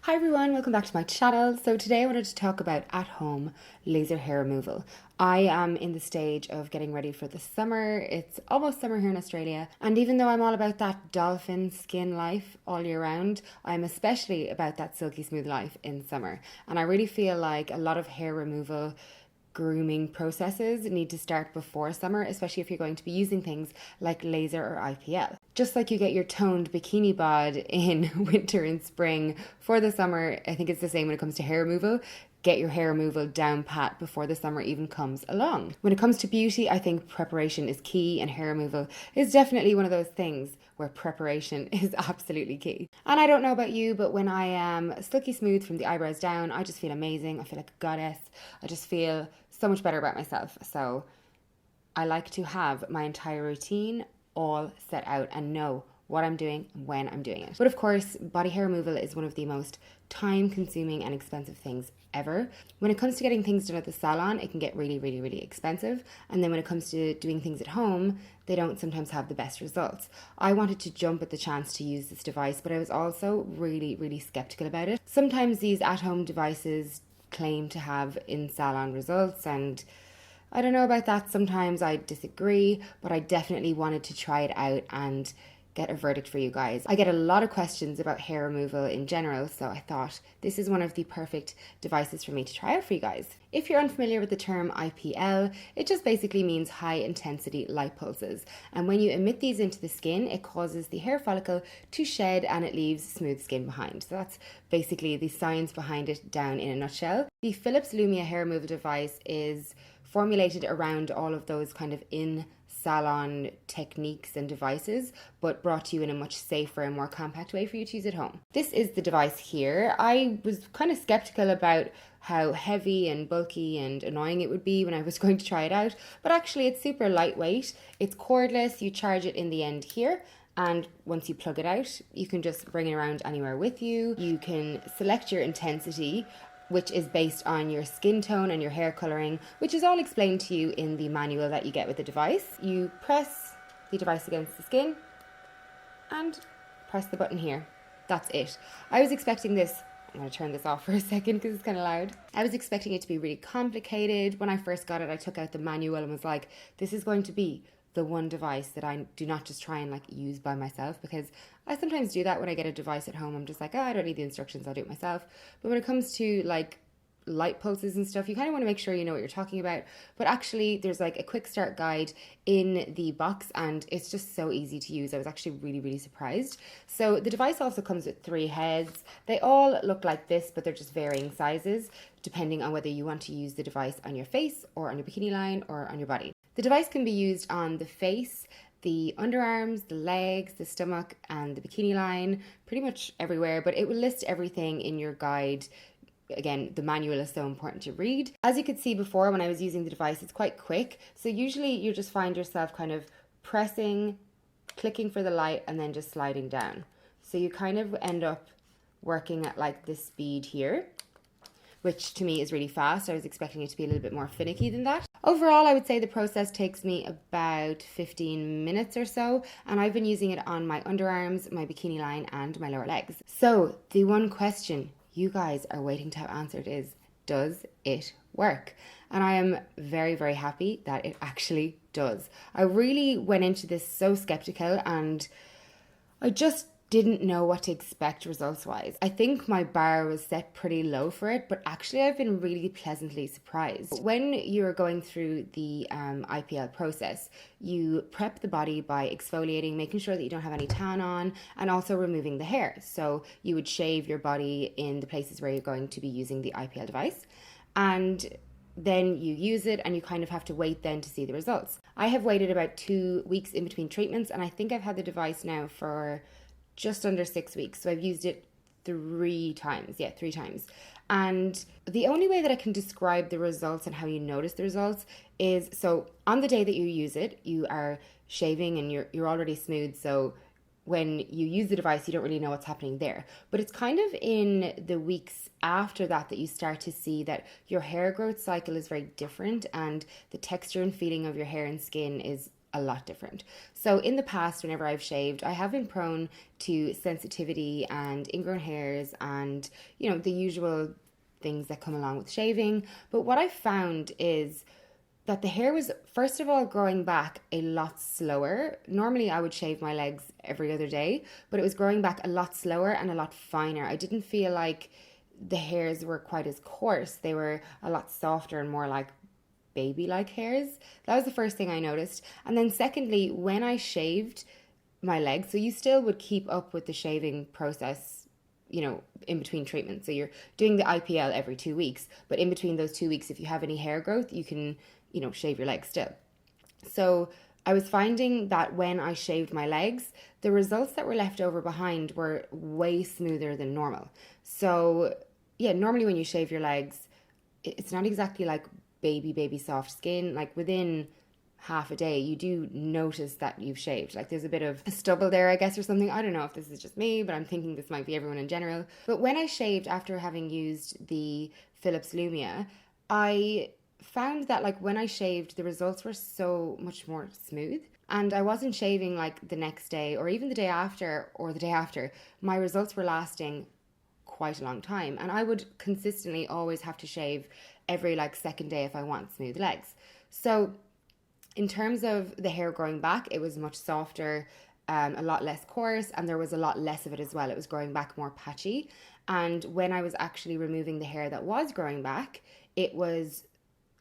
Hi everyone, welcome back to my channel. So today I wanted to talk about at-home laser hair removal. I am in the stage of getting ready for the summer. It's almost summer here in Australia, and even though I'm all about that dolphin skin life all year round, I'm especially about that silky smooth life in summer. And I really feel like a lot of hair removal grooming processes need to start before summer, especially if you're going to be using things like laser or IPL. Just like you get your toned bikini bod in winter and spring for the summer, I think it's the same when it comes to hair removal. Get your hair removal down pat before the summer even comes along. When it comes to beauty, I think preparation is key, and hair removal is definitely one of those things where preparation is absolutely key. And I don't know about you, but when I am silky smooth from the eyebrows down, I just feel amazing. I feel like a goddess. I just feel so much better about myself. So I like to have my entire routine all set out and know what I'm doing and when I'm doing it. But of course, body hair removal is one of the most time consuming and expensive things ever. When it comes to getting things done at the salon, it can get really expensive. And then when it comes to doing things at home, they don't sometimes have the best results. I wanted to jump at the chance to use this device, but I was also really skeptical about it. Sometimes these at-home devices claim to have in-salon results, and I don't know about that. Sometimes I disagree, but I definitely wanted to try it out and get a verdict for you guys. I get a lot of questions about hair removal in general, so I thought this is one of the perfect devices for me to try out for you guys. If you're unfamiliar with the term IPL, it just basically means high intensity light pulses. And when you emit these into the skin, it causes the hair follicle to shed and it leaves smooth skin behind. So that's basically the science behind it down in a nutshell. The Philips Lumia hair removal device is formulated around all of those kind of in-salon techniques and devices, but brought to you in a much safer and more compact way for you to use at home. This is the device here. I was kind of skeptical about how heavy and bulky and annoying it would be when I was going to try it out, but actually it's super lightweight. It's cordless. You charge it in the end here, and once you plug it out, you can just bring it around anywhere with you. You can select your intensity, which is based on your skin tone and your hair colouring, which is all explained to you in the manual that you get with the device. You press the device against the skin and press the button here. That's it. I was expecting this, I'm going to turn this off for a second because it's kind of loud. I was expecting it to be really complicated. When I first got it, I took out the manual and was like, this is going to be the one device that I do not just try and like use by myself, because I sometimes do that when I get a device at home. I'm just like, oh, I don't need the instructions, I'll do it myself. But when it comes to like light pulses and stuff, you kind of want to make sure you know what you're talking about. But actually there's like a quick start guide in the box and it's just so easy to use. I was actually really surprised. So the device also comes with 3 heads. They all look like this, but they're just varying sizes depending on whether you want to use the device on your face or on your bikini line or on your body. The device can be used on the face, the underarms, the legs, the stomach, and the bikini line, pretty much everywhere, but it will list everything in your guide. Again, the manual is so important to read. As you could see before when I was using the device, it's quite quick. So usually you just find yourself kind of pressing, clicking for the light, and then just sliding down. So you kind of end up working at like this speed here, which to me is really fast. I was expecting it to be a little bit more finicky than that. Overall, I would say the process takes me about 15 minutes or so, and I've been using it on my underarms, my bikini line, and my lower legs. So the one question you guys are waiting to have answered is, does it work? And I am very happy that it actually does. I really went into this so skeptical, and I just didn't know what to expect results wise. I think my bar was set pretty low for it, but actually I've been really pleasantly surprised. When you're going through the IPL process, you prep the body by exfoliating, making sure that you don't have any tan on, and also removing the hair. So you would shave your body in the places where you're going to be using the IPL device, and then you use it and you kind of have to wait then to see the results. I have waited about 2 weeks in between treatments, and I think I've had the device now for just under 6 weeks. So I've used it 3 times. Yeah, 3 times. And the only way that I can describe the results and how you notice the results is, so on the day that you use it, you are shaving and you're already smooth. So when you use the device, you don't really know what's happening there. But it's kind of in the weeks after that that you start to see that your hair growth cycle is very different, and the texture and feeling of your hair and skin is a lot different. So in the past, whenever I've shaved, I have been prone to sensitivity and ingrown hairs and, you know, the usual things that come along with shaving. But what I found is that the hair was, first of all, growing back a lot slower. Normally I would shave my legs every other day, but it was growing back a lot slower and a lot finer. I didn't feel like the hairs were quite as coarse. They were a lot softer and more like baby-like hairs. That was the first thing I noticed. And then secondly, when I shaved my legs, so you still would keep up with the shaving process, you know, in between treatments. So you're doing the IPL every 2 weeks, but in between those 2 weeks, if you have any hair growth, you can, you know, shave your legs still. So I was finding that when I shaved my legs, the results that were left over behind were way smoother than normal. So yeah, normally when you shave your legs, it's not exactly like baby soft skin. Like within half a day, you do notice that you've shaved. Like there's a bit of a stubble there, I guess, or something. I don't know if this is just me, but I'm thinking this might be everyone in general. But when I shaved after having used the Philips Lumia, I found that like when I shaved, the results were so much more smooth. And I wasn't shaving like the next day or even the day after or the day after. My results were lasting quite a long time. And I would consistently always have to shave every like second day if I want smooth legs. So in terms of the hair growing back, it was much softer, a lot less coarse, and there was a lot less of it as well. It was growing back more patchy. And when I was actually removing the hair that was growing back, it was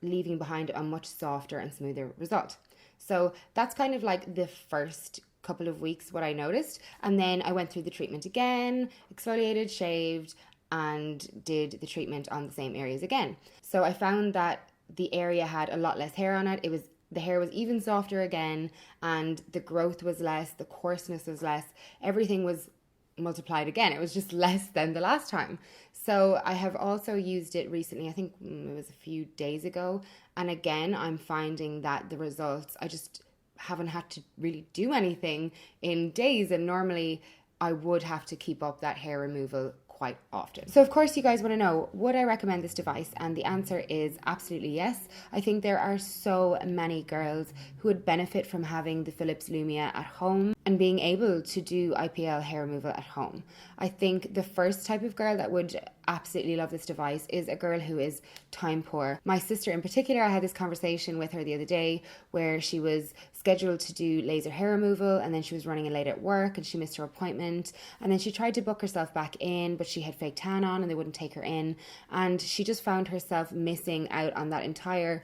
leaving behind a much softer and smoother result. So that's kind of like the first couple of weeks what I noticed. And then I went through the treatment again, exfoliated, shaved, and did the treatment on the same areas again. So I found that the area had a lot less hair on it. The hair was even softer again, and the growth was less, the coarseness was less, everything was multiplied again. It was just less than the last time. So I have also used it recently, I think it was a few days ago, and again I'm finding that the results, I just haven't had to really do anything in days, and normally I would have to keep up that hair removal quite often. So of course you guys want to know, would I recommend this device? And the answer is absolutely yes. I think there are so many girls who would benefit from having the Philips Lumia at home and being able to do IPL hair removal at home. I think the first type of girl that would absolutely love this device is a girl who is time poor. My sister in particular, I had this conversation with her the other day where she was scheduled to do laser hair removal and then she was running late at work and she missed her appointment, and then she tried to book herself back in, but she had fake tan on and they wouldn't take her in, and she just found herself missing out on that entire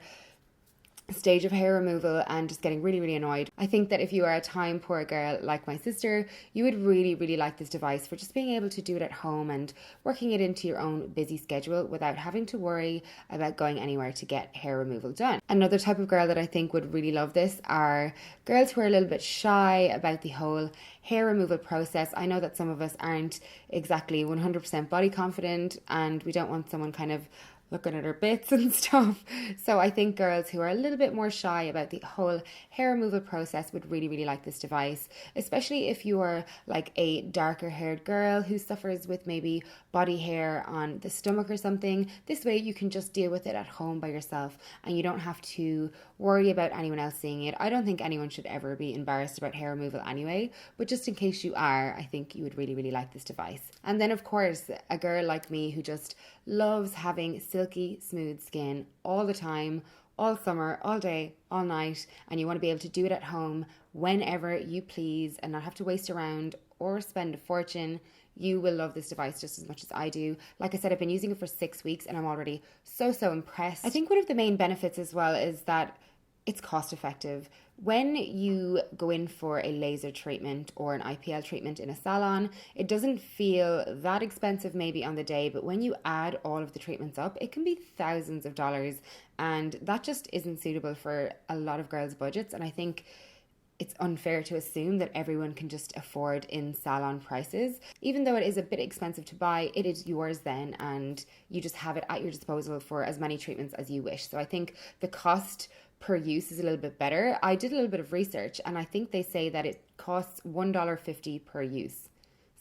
stage of hair removal and just getting really annoyed. I think that if you are a time poor girl like my sister, you would really like this device for just being able to do it at home and working it into your own busy schedule without having to worry about going anywhere to get hair removal done. Another type of girl that I think would really love this are girls who are a little bit shy about the whole hair removal process. I know that some of us aren't exactly 100% body confident and we don't want someone kind of looking at her bits and stuff. So I think girls who are a little bit more shy about the whole hair removal process would really like this device, especially if you are like a darker haired girl who suffers with maybe body hair on the stomach or something. This way you can just deal with it at home by yourself and you don't have to worry about anyone else seeing it. I don't think anyone should ever be embarrassed about hair removal anyway, but just in case you are, I think you would really like this device. And then of course, a girl like me who just loves having silky smooth skin all the time, all summer, all day, all night, and you want to be able to do it at home whenever you please and not have to waste around or spend a fortune, you will love this device just as much as I do. Like I said, I've been using it for 6 weeks and I'm already so impressed. I think one of the main benefits as well is that it's cost effective. When you go in for a laser treatment or an IPL treatment in a salon, it doesn't feel that expensive maybe on the day, but when you add all of the treatments up, it can be thousands of dollars, and that just isn't suitable for a lot of girls' budgets. And I think it's unfair to assume that everyone can just afford in salon prices. Even though it is a bit expensive to buy, it is yours then, and you just have it at your disposal for as many treatments as you wish. So I think the cost per use is a little bit better. I did a little bit of research and I think they say that it costs $1.50 per use.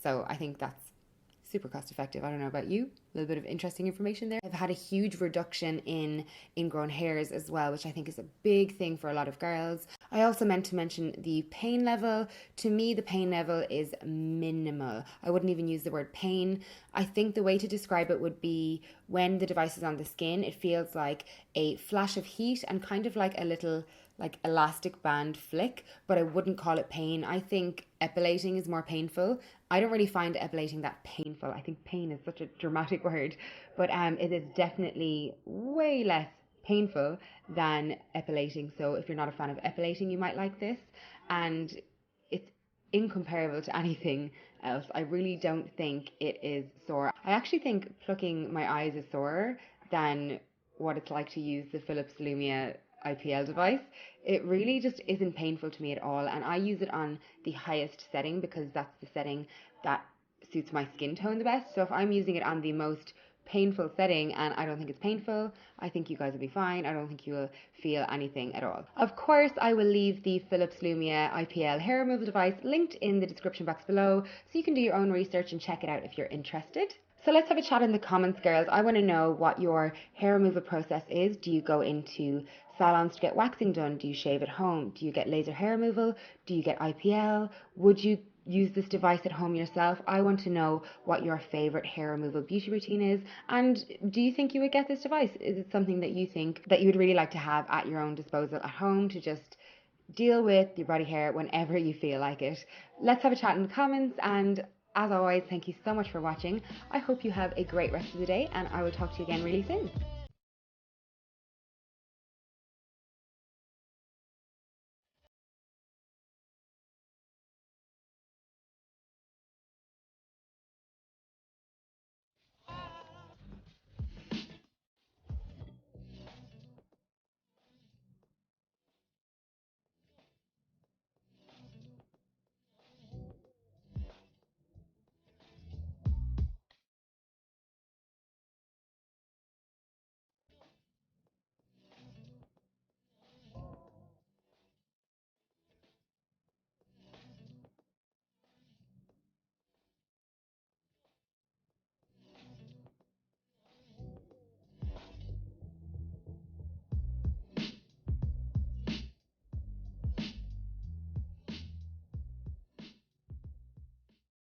So I think that's super cost effective. I don't know about you. A little bit of interesting information there. I've had a huge reduction in ingrown hairs as well, which I think is a big thing for a lot of girls. I also meant to mention the pain level. To me, the pain level is minimal. I wouldn't even use the word pain. I think the way to describe it would be when the device is on the skin, it feels like a flash of heat and kind of like a little like elastic band flick, but I wouldn't call it pain. I think epilating is more painful. I don't really find epilating that painful. I think pain is such a dramatic word, but it is definitely way less painful than epilating. So if you're not a fan of epilating, you might like this. And it's incomparable to anything else. I really don't think it is sore. I actually think plucking my eyes is sorer than what it's like to use the Philips Lumia IPL device. It really just isn't painful to me at all. And I use it on the highest setting because that's the setting that suits my skin tone the best. So if I'm using it on the most painful setting and I don't think it's painful, I think you guys will be fine. I don't think you will feel anything at all. Of course, I will leave the Philips Lumia IPL hair removal device linked in the description box below so you can do your own research and check it out if you're interested. So let's have a chat in the comments, girls. I want to know what your hair removal process is. Do you go into salons to get waxing done? Do you shave at home? Do you get laser hair removal? Do you get IPL? Would you use this device at home yourself? I want to know what your favorite hair removal beauty routine is, and do you think you would get this device? Is it something that you think that you would really like to have at your own disposal at home to just deal with your body hair whenever you feel like it? Let's have a chat in the comments, and as always, thank you so much for watching. I hope you have a great rest of the day, and I will talk to you again really soon.